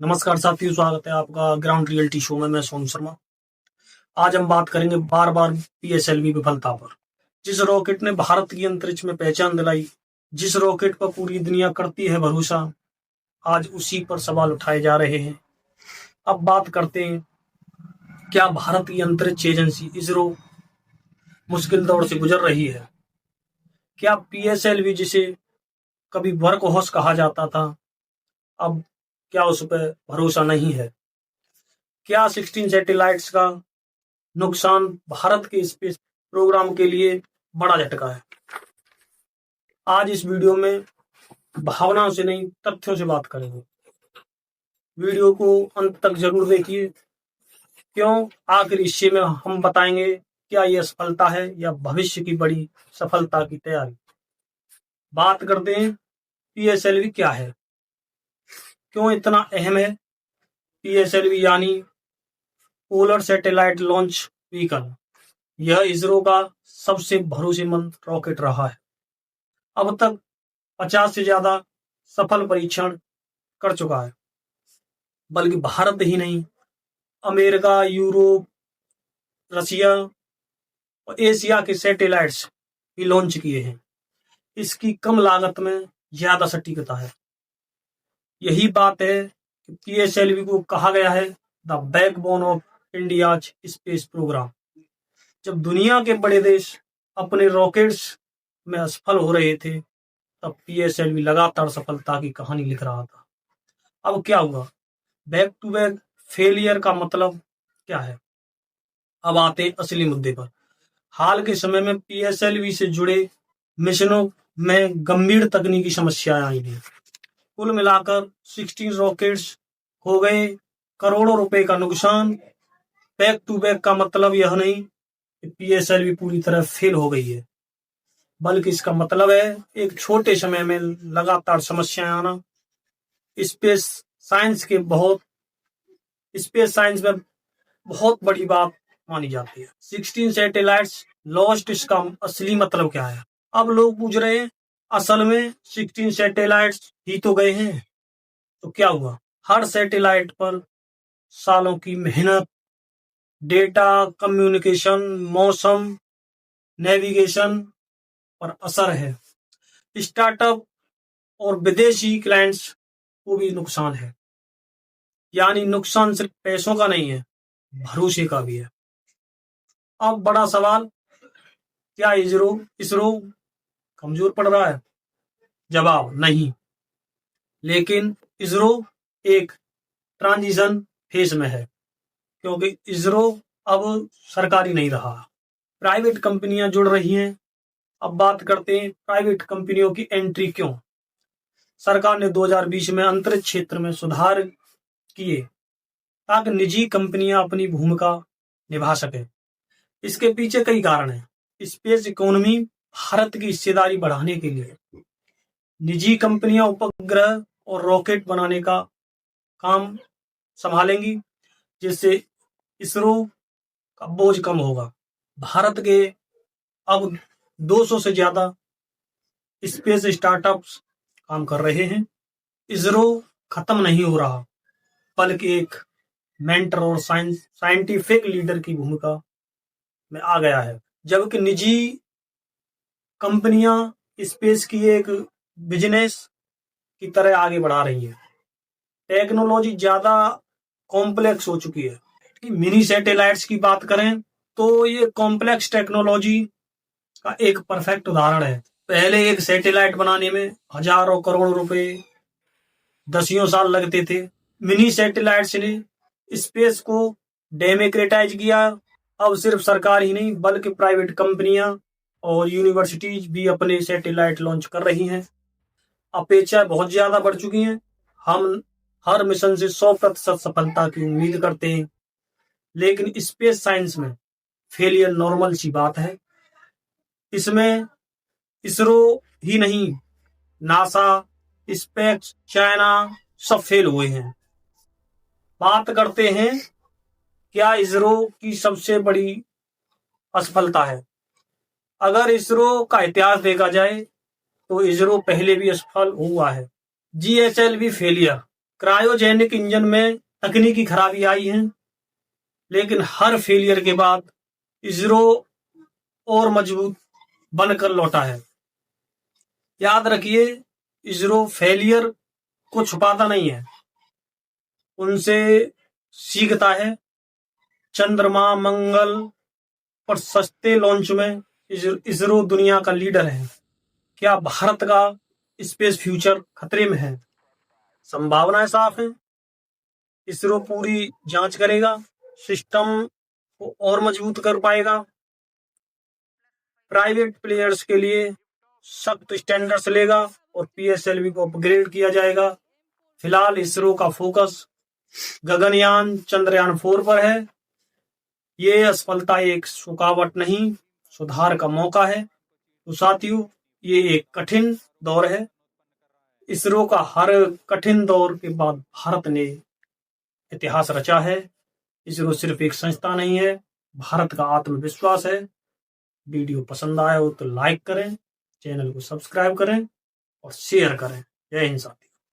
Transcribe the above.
नमस्कार साथियों, स्वागत है आपका ग्राउंड रियलिटी शो में। मैं सोम शर्मा। आज हम बात करेंगे बार बार पीएसएलवी विफलता पर। जिस रॉकेट ने भारत की अंतरिक्ष में पहचान दिलाई, जिस रॉकेट पर पूरी दुनिया करती है भरोसा, आज उसी पर सवाल उठाए जा रहे हैं। अब बात करते हैं, क्या भारत की अंतरिक्ष एजेंसी इसरो मुश्किल दौर से गुजर रही है? क्या पीएसएलवी, जिसे कभी वर्क हॉर्स कहा जाता था, अब क्या उस पर भरोसा नहीं है? क्या 16 सैटेलाइट्स का नुकसान भारत के स्पेस प्रोग्राम के लिए बड़ा झटका है? आज इस वीडियो में भावनाओं से नहीं, तथ्यों से बात करेंगे। वीडियो को अंत तक जरूर देखिए। क्यों? आखिर हिस्से में हम बताएंगे क्या यह सफलता है या भविष्य की बड़ी सफलता की तैयारी। बात करते हैं, पीएसएलवी क्या है, क्यों इतना अहम है? पीएसएलवी यानी पोलर सैटेलाइट लॉन्च व्हीकल, यह इसरो का सबसे भरोसेमंद रॉकेट रहा है। अब तक 50 से ज्यादा सफल परीक्षण कर चुका है। बल्कि भारत ही नहीं, अमेरिका, यूरोप, रसिया और एशिया के सैटेलाइट्स भी लॉन्च किए हैं। इसकी कम लागत में ज्यादा सटीकता है। यही बात है कि पीएसएलवी को कहा गया है the backbone of India's space programme. जब दुनिया के बड़े देश अपने रॉकेट्स में असफल हो रहे थे, तब पीएसएलवी लगातार सफलता की कहानी लिख रहा था। अब क्या हुआ? बैक टू बैक फेलियर का मतलब क्या है? अब आते हैं असली मुद्दे पर। हाल के समय में पीएसएलवी से जुड़े मिशनों में गंभीर तकनीकी समस्याएं आई हैं। कुल मिलाकर 16 रॉकेट्स हो गए, करोड़ों रुपए का नुकसान। बैक टू बैक का मतलब यह नहीं कि पीएसएलवी पूरी तरह फेल हो गई है, बल्कि इसका मतलब है एक छोटे समय में लगातार समस्याएं आना। स्पेस साइंस में बहुत बड़ी बात मानी जाती है। 16 सैटेलाइट्स लॉस्ट, इसका असली मतलब क्या है? अब लोग पूछ रहे हैं, असल में 16 सैटेलाइट्स ही तो गए हैं, तो क्या हुआ? हर सैटेलाइट पर सालों की मेहनत, डेटा, कम्युनिकेशन, मौसम, नेविगेशन पर असर है। स्टार्टअप और विदेशी क्लाइंट्स को भी नुकसान है। यानी नुकसान सिर्फ पैसों का नहीं है, भरोसे का भी है। अब बड़ा सवाल, क्या इसरो कमजोर पड़ रहा है? जवाब नहीं। लेकिन इसरो एक ट्रांजिशन फेज में है, क्योंकि इसरो अब सरकारी नहीं रहा, प्राइवेट कंपनियां जुड़ रही हैं। अब बात करते हैं प्राइवेट कंपनियों की एंट्री क्यों। सरकार ने 2020 में अंतरिक्ष क्षेत्र में सुधार किए ताकि निजी कंपनियां अपनी भूमिका निभा सके। इसके पीछे कई कारण हैं। स्पेस इकोनॉमी, भारत की हिस्सेदारी बढ़ाने के लिए निजी कंपनियां उपग्रह और रॉकेट बनाने का काम संभालेंगी, जिससे इसरो का बोझ कम होगा। भारत के अब 200 से ज्यादा स्पेस स्टार्टअप्स काम कर रहे हैं। इसरो खत्म नहीं हो रहा, बल्कि एक मेंटर और साइंटिफिक लीडर की भूमिका में आ गया है। जबकि निजी कंपनियां स्पेस की एक बिजनेस की तरह आगे बढ़ा रही है। टेक्नोलॉजी ज्यादा कॉम्प्लेक्स हो चुकी है। मिनी सैटेलाइट्स की बात करें तो ये कॉम्प्लेक्स टेक्नोलॉजी का एक परफेक्ट उदाहरण है। पहले एक सैटेलाइट बनाने में हजारों करोड़ रुपए, दसियों साल लगते थे। मिनी सैटेलाइट्स ने स्पेस को डेमोक्रेटाइज किया। अब सिर्फ सरकार ही नहीं, बल्कि प्राइवेट कंपनियां और यूनिवर्सिटीज भी अपने सैटेलाइट लॉन्च कर रही हैं। अपेक्षा बहुत ज्यादा बढ़ चुकी हैं। हम हर मिशन से 100% सफलता की उम्मीद करते हैं, लेकिन स्पेस साइंस में फेलियर नॉर्मल सी बात है। इसमें इसरो ही नहीं, नासा, स्पेस, चाइना सब फेल हुए हैं। बात करते हैं, क्या इसरो की सबसे बड़ी असफलता है? अगर इसरो का इतिहास देखा जाए तो इसरो पहले भी असफल हुआ है। जीएसएलवी फेलियर क्रायोजेनिक इंजन में तकनीकी खराबी आई है, लेकिन हर फेलियर के बाद इसरो और मजबूत बनकर लौटा है। याद रखिए, इसरो फेलियर को छुपाता नहीं है, उनसे सीखता है। चंद्रमा, मंगल पर सस्ते लॉन्च में इसरो दुनिया का लीडर है। क्या भारत का स्पेस फ्यूचर खतरे में है? संभावनाएं साफ हैं। इसरो पूरी जांच करेगा, सिस्टम को और मजबूत कर पाएगा। प्राइवेट प्लेयर्स के लिए सख्त स्टैंडर्ड्स लेगा और पीएसएलवी को अपग्रेड किया जाएगा। फिलहाल इसरो का फोकस गगनयान चंद्रयान 4 पर है। ये असफलता एक रुकावट नहीं, सुधार का मौका है। तो साथियों, ये एक कठिन दौर है। इसरो का हर कठिन दौर के बाद भारत ने इतिहास रचा है। इसरो सिर्फ एक संस्था नहीं है, भारत का आत्मविश्वास है। वीडियो पसंद आया हो तो लाइक करें, चैनल को सब्सक्राइब करें और शेयर करें। जय हिंद साथियों।